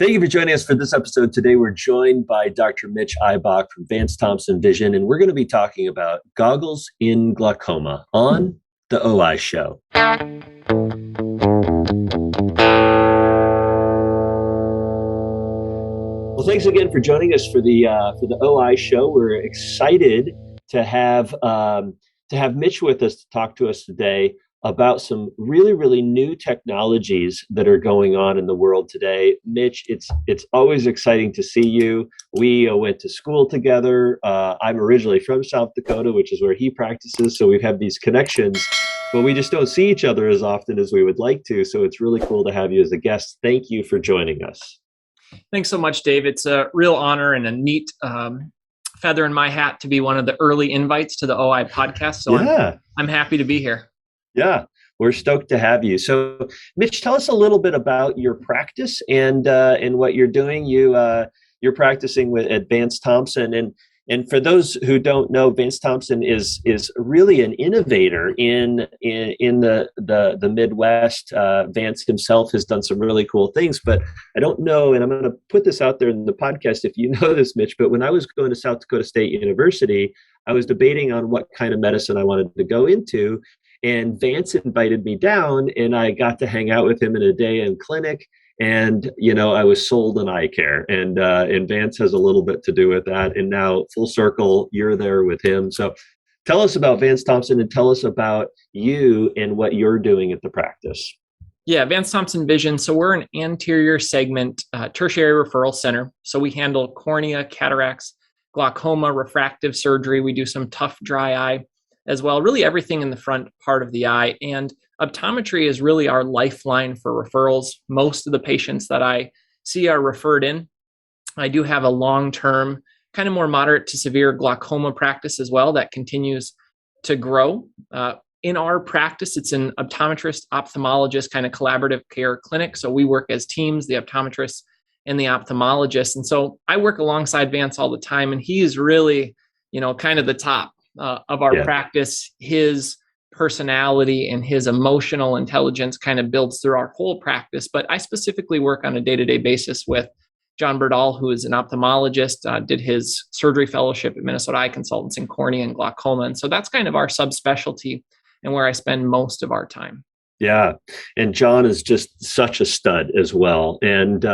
Thank you for joining us for this episode. Today, we're joined by Dr. Mitch Ibach from Vance Thompson Vision, and we're going to be talking about goggles in glaucoma on the OI Show. Well, thanks again for joining us for the OI Show. We're excited to have Mitch with us to talk to us today about some really, really new technologies that are going on in the world today. Mitch, it's always exciting to see you. We went to school together. I'm originally from South Dakota, which is where he practices. So we've had these connections, but we just don't see each other as often as we would like to. So it's really cool to have you as a guest. Thank you for joining us. Thanks so much, Dave. It's a real honor and a neat feather in my hat to be one of the early invites to the OI podcast. So yeah. I'm happy to be here. Yeah, we're stoked to have you. So, Mitch, tell us a little bit about your practice and what you're doing. You're practicing at Vance Thompson, and for those who don't know, Vance Thompson is really an innovator in the Midwest. Vance himself has done some really cool things, but I don't know, and I'm going to put this out there in the podcast if you know this, Mitch. But when I was going to South Dakota State University, I was debating on what kind of medicine I wanted to go into. And Vance invited me down, and I got to hang out with him in a day in clinic. And, I was sold on eye care, and Vance has a little bit to do with that. And now full circle, you're there with him. So tell us about Vance Thompson and tell us about you and what you're doing at the practice. Yeah, Vance Thompson Vision. So we're an anterior segment tertiary referral center. So we handle cornea, cataracts, glaucoma, refractive surgery. We do some tough dry eye as well, really everything in the front part of the eye. And optometry is really our lifeline for referrals. Most of the patients that I see are referred in. I do have a long-term, kind of more moderate to severe glaucoma practice as well that continues to grow. In our practice, it's an optometrist, ophthalmologist kind of collaborative care clinic. So we work as teams, the optometrist and the ophthalmologist. And so I work alongside Vance all the time, and he is really, kind of the top of our practice. His personality and his emotional intelligence kind of builds through our whole practice. But I specifically work on a day-to-day basis with John Burdall, who is an ophthalmologist, did his surgery fellowship at Minnesota Eye Consultants in cornea and glaucoma. And so that's kind of our subspecialty and where I spend most of our time. Yeah. And John is just such a stud as well. And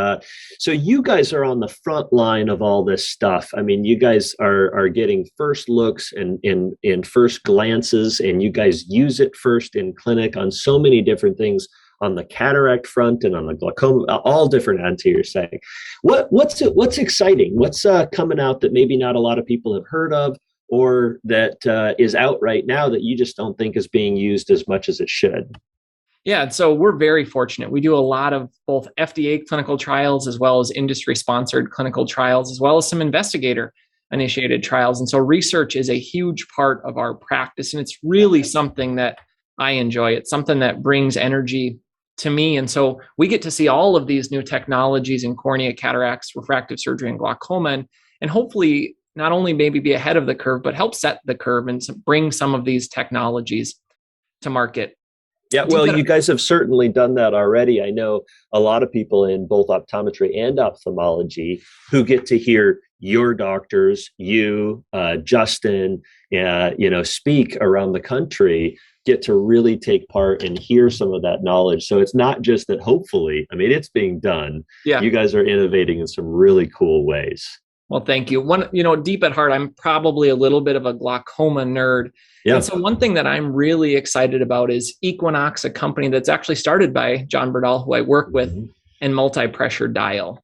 so you guys are on the front line of all this stuff. I mean, you guys are getting first looks and first glances, and you guys use it first in clinic on so many different things on the cataract front and on the glaucoma, all different anterior setting. What's exciting? What's coming out that maybe not a lot of people have heard of, or that is out right now that you just don't think is being used as much as it should? Yeah, so we're very fortunate. We do a lot of both FDA clinical trials as well as industry-sponsored clinical trials, as well as some investigator-initiated trials. And so research is a huge part of our practice, and it's really something that I enjoy. It's something that brings energy to me. And so we get to see all of these new technologies in cornea, cataracts, refractive surgery, and glaucoma, and hopefully not only maybe be ahead of the curve, but help set the curve and bring some of these technologies to market. Yeah, well, you guys have certainly done that already. I know a lot of people in both optometry and ophthalmology who get to hear your doctors, you, Justin, speak around the country, get to really take part and hear some of that knowledge. So it's not just that hopefully, it's being done. Yeah. You guys are innovating in some really cool ways. Well, thank you. Deep at heart, I'm probably a little bit of a glaucoma nerd. Yeah. And so one thing that I'm really excited about is Equinox, a company that's actually started by John Burdall, who I work with, and multi-pressure dial.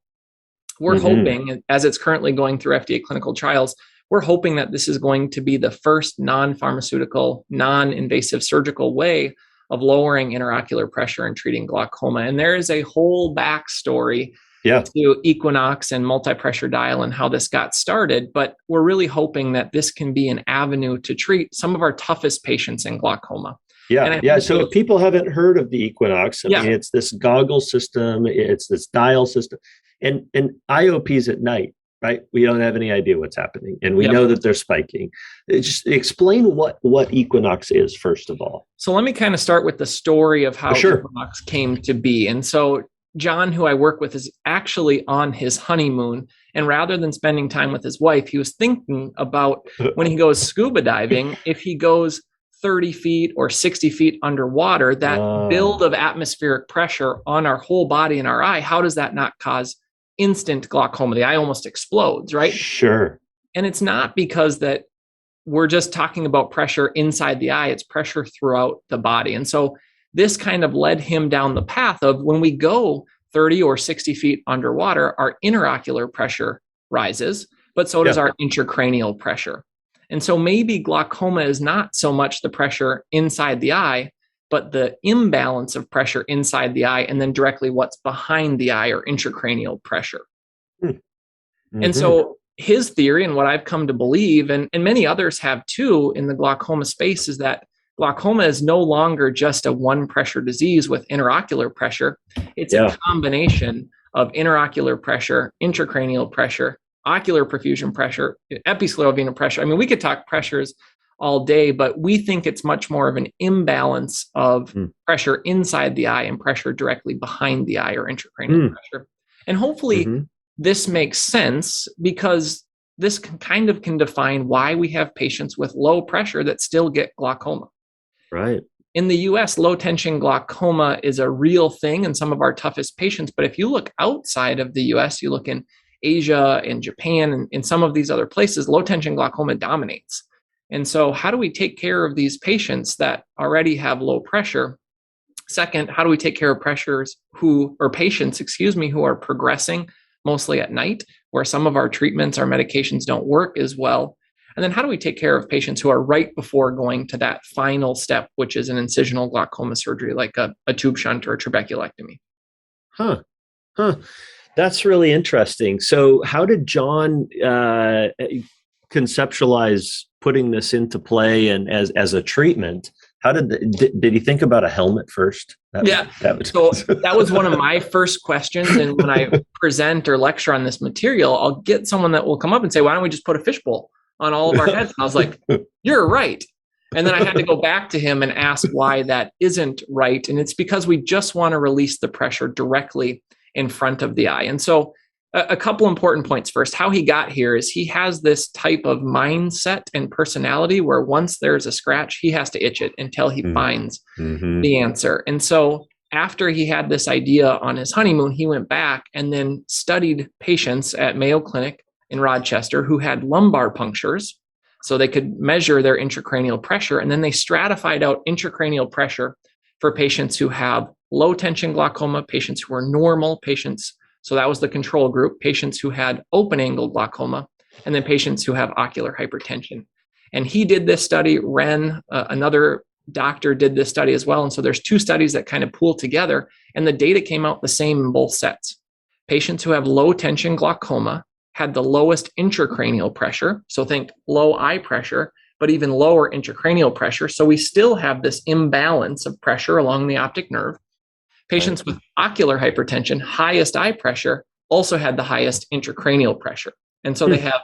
We're hoping, as it's currently going through FDA clinical trials, we're hoping that this is going to be the first non-pharmaceutical, non-invasive surgical way of lowering intraocular pressure and treating glaucoma. And there is a whole backstory to Equinox and multi-pressure dial and how this got started. But we're really hoping that this can be an avenue to treat some of our toughest patients in glaucoma. Yeah. So if people haven't heard of the Equinox, I mean, it's this goggle system, it's this dial system, and IOPs at night, right? We don't have any idea what's happening, and we know that they're spiking. Just explain what Equinox is, first of all. So let me kind of start with the story of how Equinox came to be. And so John, who I work with, is actually on his honeymoon. And rather than spending time with his wife, he was thinking about when he goes scuba diving, if he goes 30 feet or 60 feet underwater, that build of atmospheric pressure on our whole body and our eye, how does that not cause instant glaucoma? The eye almost explodes, right? Sure. And it's not because that we're just talking about pressure inside the eye, it's pressure throughout the body. And so this kind of led him down the path of when we go 30 or 60 feet underwater, our interocular pressure rises, but so does our intracranial pressure. And so maybe glaucoma is not so much the pressure inside the eye, but the imbalance of pressure inside the eye and then directly what's behind the eye or intracranial pressure. Mm-hmm. And so his theory and what I've come to believe, and many others have too in the glaucoma space, is that glaucoma is no longer just a one pressure disease with interocular pressure. It's a combination of interocular pressure, intracranial pressure, ocular perfusion pressure, episcleral venous pressure. I mean, we could talk pressures all day, but we think it's much more of an imbalance of pressure inside the eye and pressure directly behind the eye or intracranial pressure. And hopefully this makes sense, because this can define why we have patients with low pressure that still get glaucoma. Right. In the US, low tension glaucoma is a real thing in some of our toughest patients. But if you look outside of the US, you look in Asia and Japan and in some of these other places, low tension glaucoma dominates. And so how do we take care of these patients that already have low pressure? Second, how do we take care of patients who are progressing mostly at night, where some of our treatments, our medications don't work as well? And then how do we take care of patients who are right before going to that final step, which is an incisional glaucoma surgery, like a tube shunt or a trabeculectomy? That's really interesting. So how did John conceptualize putting this into play and as a treatment? How did he think about a helmet first? So that was one of my first questions. And when I present or lecture on this material, I'll get someone that will come up and say, why don't we just put a fishbowl on all of our heads? And I was like, you're right. And then I had to go back to him and ask why that isn't right. And it's because we just want to release the pressure directly in front of the eye. And so a couple important points. First, how he got here is he has this type of mindset and personality where once there's a scratch, he has to itch it until he finds the answer. And so after he had this idea on his honeymoon, he went back and then studied patients at Mayo Clinic in Rochester who had lumbar punctures so they could measure their intracranial pressure. And then they stratified out intracranial pressure for patients who have low tension glaucoma, patients who are normal, patients, so that was the control group, patients who had open angle glaucoma, and then patients who have ocular hypertension. And he did this study, another doctor did this study as well. And so there's two studies that kind of pool together, and the data came out the same in both sets. Patients who have low tension glaucoma had the lowest intracranial pressure. So think low eye pressure, but even lower intracranial pressure. So we still have this imbalance of pressure along the optic nerve. Patients with ocular hypertension, highest eye pressure, also had the highest intracranial pressure. And so they have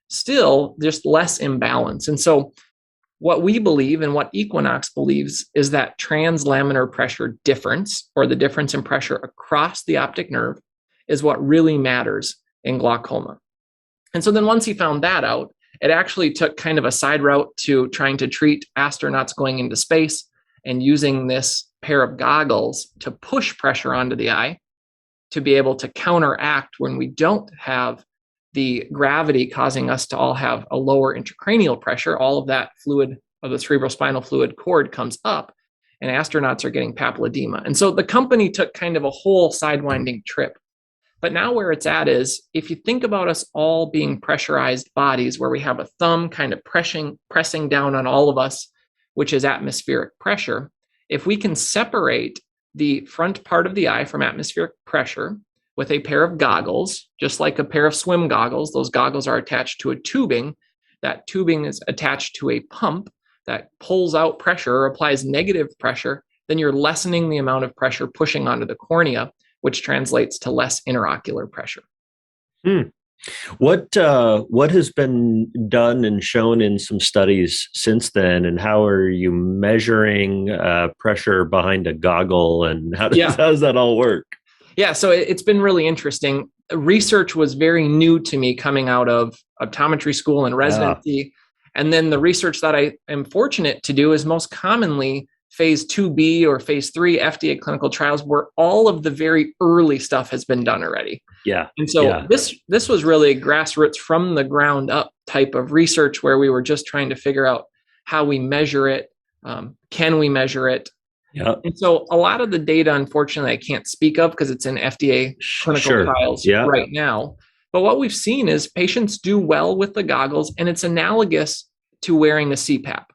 still just less imbalance. And so what we believe and what Equinox believes is that translaminar pressure difference, or the difference in pressure across the optic nerve, is what really matters in glaucoma. And so then once he found that out, it actually took kind of a side route to trying to treat astronauts going into space and using this pair of goggles to push pressure onto the eye to be able to counteract when we don't have the gravity causing us to all have a lower intracranial pressure. All of that fluid of the cerebrospinal fluid cord comes up and astronauts are getting papilledema. And so the company took kind of a whole sidewinding trip. But now where it's at is, if you think about us all being pressurized bodies where we have a thumb kind of pressing down on all of us, which is atmospheric pressure, if we can separate the front part of the eye from atmospheric pressure with a pair of goggles, just like a pair of swim goggles, those goggles are attached to a tubing. That tubing is attached to a pump that pulls out pressure or applies negative pressure, then you're lessening the amount of pressure pushing onto the cornea, which translates to less interocular pressure. What has been done and shown in some studies since then, and how are you measuring pressure behind a goggle, and how does that all work? Yeah, so it's been really interesting. Research was very new to me coming out of optometry school and Yeah. residency. And then the research that I am fortunate to do is most commonly phase 2B or phase 3 FDA clinical trials where all of the very early stuff has been done already. Yeah. And so Yeah. this was really grassroots from the ground up type of research where we were just trying to figure out how we measure it. Can we measure it? Yeah. And so a lot of the data, unfortunately, I can't speak of because it's in FDA clinical Sure. trials Yeah. right now. But what we've seen is patients do well with the goggles, and it's analogous to wearing a CPAP.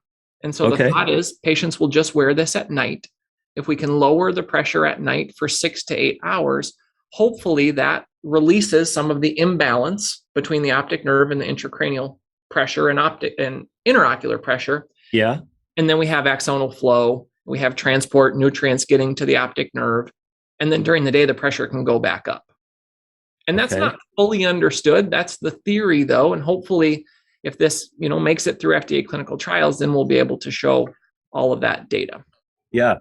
And so the Okay. thought is patients will just wear this at night. If we can lower the pressure at night for 6 to 8 hours, hopefully that releases some of the imbalance between the optic nerve and the intracranial pressure and optic and interocular pressure. Yeah. And then we have axonal flow. We have transport nutrients getting to the optic nerve. And then during the day, the pressure can go back up. And that's Okay. not fully understood. That's the theory, though. And hopefully, if this makes it through FDA clinical trials, then we'll be able to show all of that data. Yeah.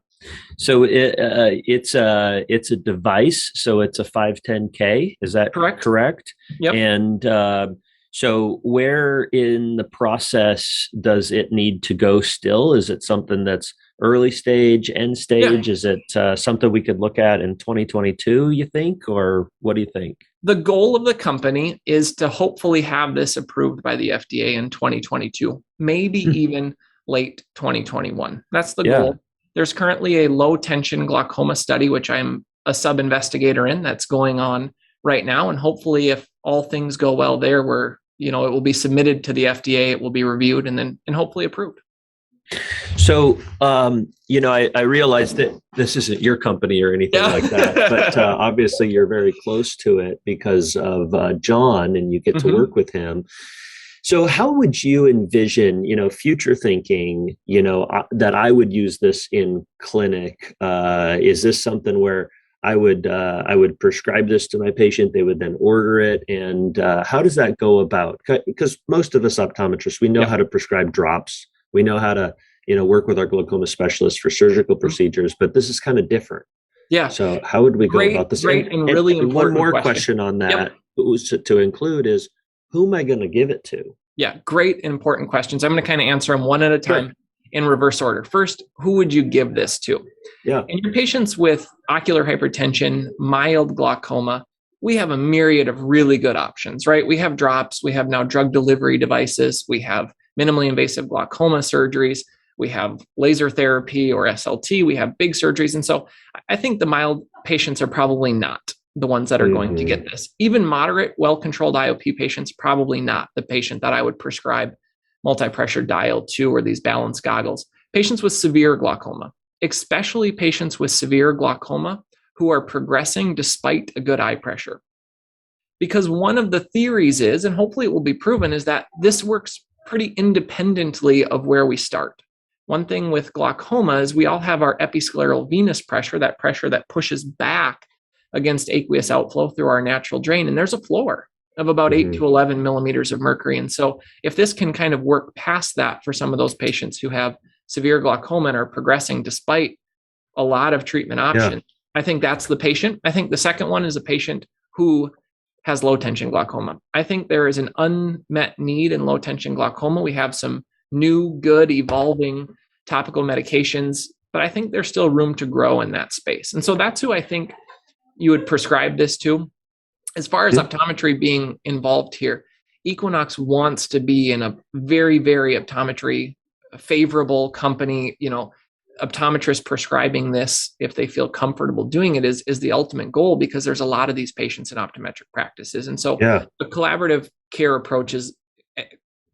So it's a device. So it's a 510K. Is that Correct? correct? Yep. And so where in the process does it need to go still? Is it something that's early stage, end Yeah. stage? Is it something we could look at in 2022, you think? Or what do you think? The goal of the company is to hopefully have this approved by the FDA in 2022, maybe even late 2021. That's the Yeah. goal. There's currently a low tension glaucoma study, which I'm a sub investigator in, that's going on right now. And hopefully, if all things go well there, it will be submitted to the FDA, it will be reviewed, and hopefully approved. So, I realize that this isn't your company or anything like that, but obviously you're very close to it because of John, and you get to work with him. So, how would you envision, future thinking, that I would use this in clinic? Is this something where I would prescribe this to my patient? They would then order it, and how does that go about? Because most of us optometrists, we know how to prescribe drops. We know how to, work with our glaucoma specialists for surgical procedures, but this is kind of different. Yeah. So how would we go about this? Great and really important one more question on that to include is, who am I going to give it to? Yeah, great and important questions. I'm going to kind of answer them one at a time in reverse order. First, who would you give this to? Yeah. In your patients with ocular hypertension, mild glaucoma, we have a myriad of really good options, right? We have drops, we have now drug delivery devices, we have minimally invasive glaucoma surgeries, we have laser therapy or SLT, we have big surgeries. And so I think the mild patients are probably not the ones that are going to get this. Even moderate, well-controlled IOP patients, probably not the patient that I would prescribe multi-pressure dial to or these balance goggles. Patients with severe glaucoma, especially patients with severe glaucoma who are progressing despite a good eye pressure. Because one of the theories is, and hopefully it will be proven, is that this works pretty independently of where we start. One thing with glaucoma is we all have our episcleral venous pressure, that pressure that pushes back against aqueous outflow through our natural drain. And there's a floor of about 8 to 11 millimeters of mercury. And so if this can kind of work past that for some of those patients who have severe glaucoma and are progressing despite a lot of treatment options, I think that's the patient. I think the second one is a patient who has low tension glaucoma. I think there is an unmet need in low tension glaucoma. We have some new, good, evolving topical medications, but I think there's still room to grow in that space. And so that's who I think you would prescribe this to. As far as optometry being involved here, Equinox wants to be in a very, very optometry favorable company. Optometrists prescribing this, if they feel comfortable doing it, is the ultimate goal, because there's a lot of these patients in optometric practices. And so the collaborative care approach is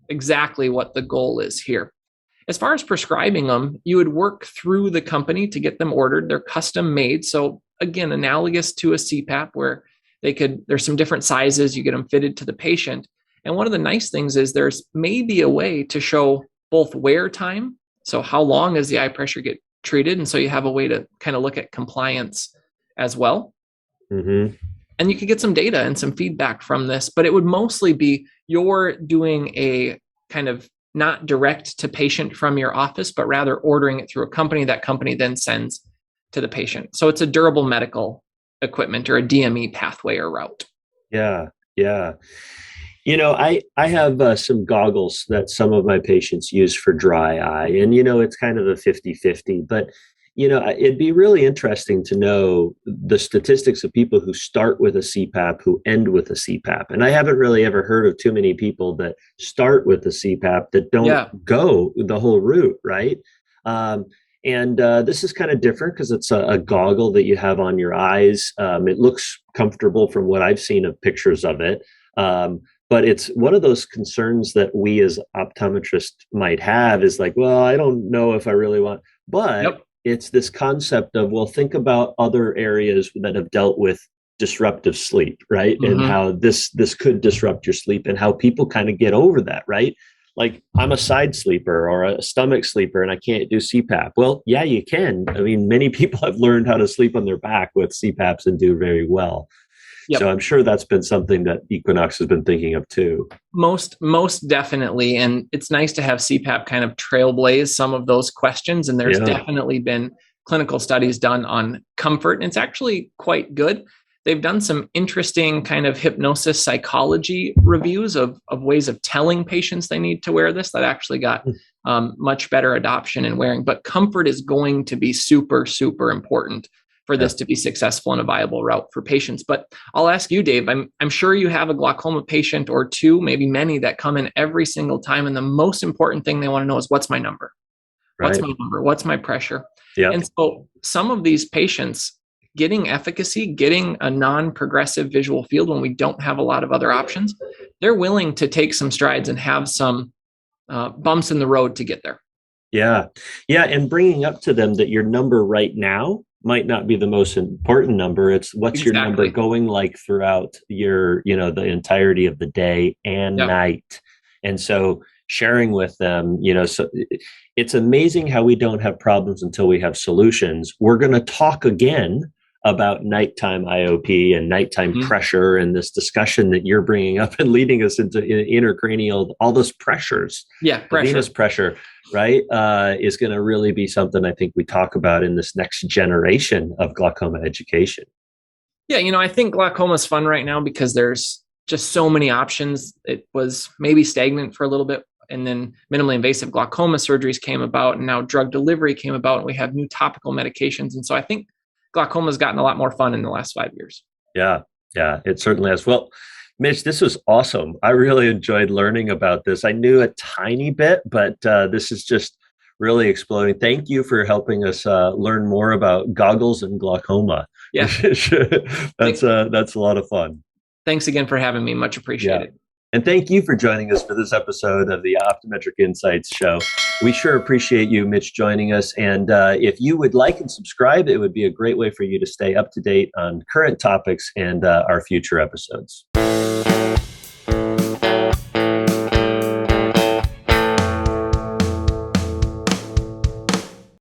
exactly what the goal is here. As far as prescribing them, you would work through the company to get them ordered. They're custom made. So again, analogous to a CPAP where there's some different sizes, you get them fitted to the patient. And one of the nice things is there's maybe a way to show both wear time. So how long does the eye pressure get treated? And so you have a way to kind of look at compliance as well. And you could get some data and some feedback from this, but it would mostly be you're doing a kind of not direct to patient from your office, but rather ordering it through a company. That company then sends to the patient. So it's a durable medical equipment or a DME pathway or route. Yeah, yeah. I have some goggles that some of my patients use for dry eye, and it's kind of a 50-50. But it'd be really interesting to know the statistics of people who start with a CPAP, who end with a CPAP. And I haven't really ever heard of too many people that start with a CPAP that don't go the whole route, right? And this is kind of different because it's a goggle that you have on your eyes. It looks comfortable from what I've seen of pictures of it. But it's one of those concerns that we as optometrists might have is like, well, I don't know if I really want, but it's this concept of, well, think about other areas that have dealt with disruptive sleep, right? And how this could disrupt your sleep and how people kind of get over that, right? Like, I'm a side sleeper or a stomach sleeper and I can't do CPAP. Well, yeah, you can. I mean, many people have learned how to sleep on their back with CPAPs and do very well. So I'm sure that's been something that Equinox has been thinking of too. Most definitely. And it's nice to have CPAP kind of trailblaze some of those questions. And there's definitely been clinical studies done on comfort. And it's actually quite good. They've done some interesting kind of hypnosis psychology reviews of ways of telling patients they need to wear this that actually got much better adoption in wearing. But comfort is going to be super, super important for this to be successful and a viable route for patients. But I'll ask you, Dave, I'm sure you have a glaucoma patient or two, maybe many, that come in every single time. And the most important thing they want to know is, what's my number? What's my number? What's my pressure? And so some of these patients getting efficacy, getting a non-progressive visual field when we don't have a lot of other options, they're willing to take some strides and have some bumps in the road to get there. Yeah. And bringing up to them that your number right now might not be the most important number. It's what's your number going like throughout your, the entirety of the day and night. And so sharing with them, so it's amazing how we don't have problems until we have solutions. We're going to talk again about nighttime IOP and nighttime pressure and this discussion that you're bringing up and leading us into intracranial, all those pressures. Venous pressure, right, is going to really be something I think we talk about in this next generation of glaucoma education. I think glaucoma is fun right now because there's just so many options. It was maybe stagnant for a little bit, and then minimally invasive glaucoma surgeries came about, and now drug delivery came about, and we have new topical medications. And so I think glaucoma has gotten a lot more fun in the last 5 years. Yeah, it certainly has. Well, Mitch, this was awesome. I really enjoyed learning about this. I knew a tiny bit, but this is just really exploding. Thank you for helping us learn more about goggles and glaucoma. That's a lot of fun. Thanks again for having me. Much appreciated. And thank you for joining us for this episode of the Optometric Insights show. We sure appreciate you, Mitch, joining us. And if you would like and subscribe, it would be a great way for you to stay up to date on current topics and our future episodes.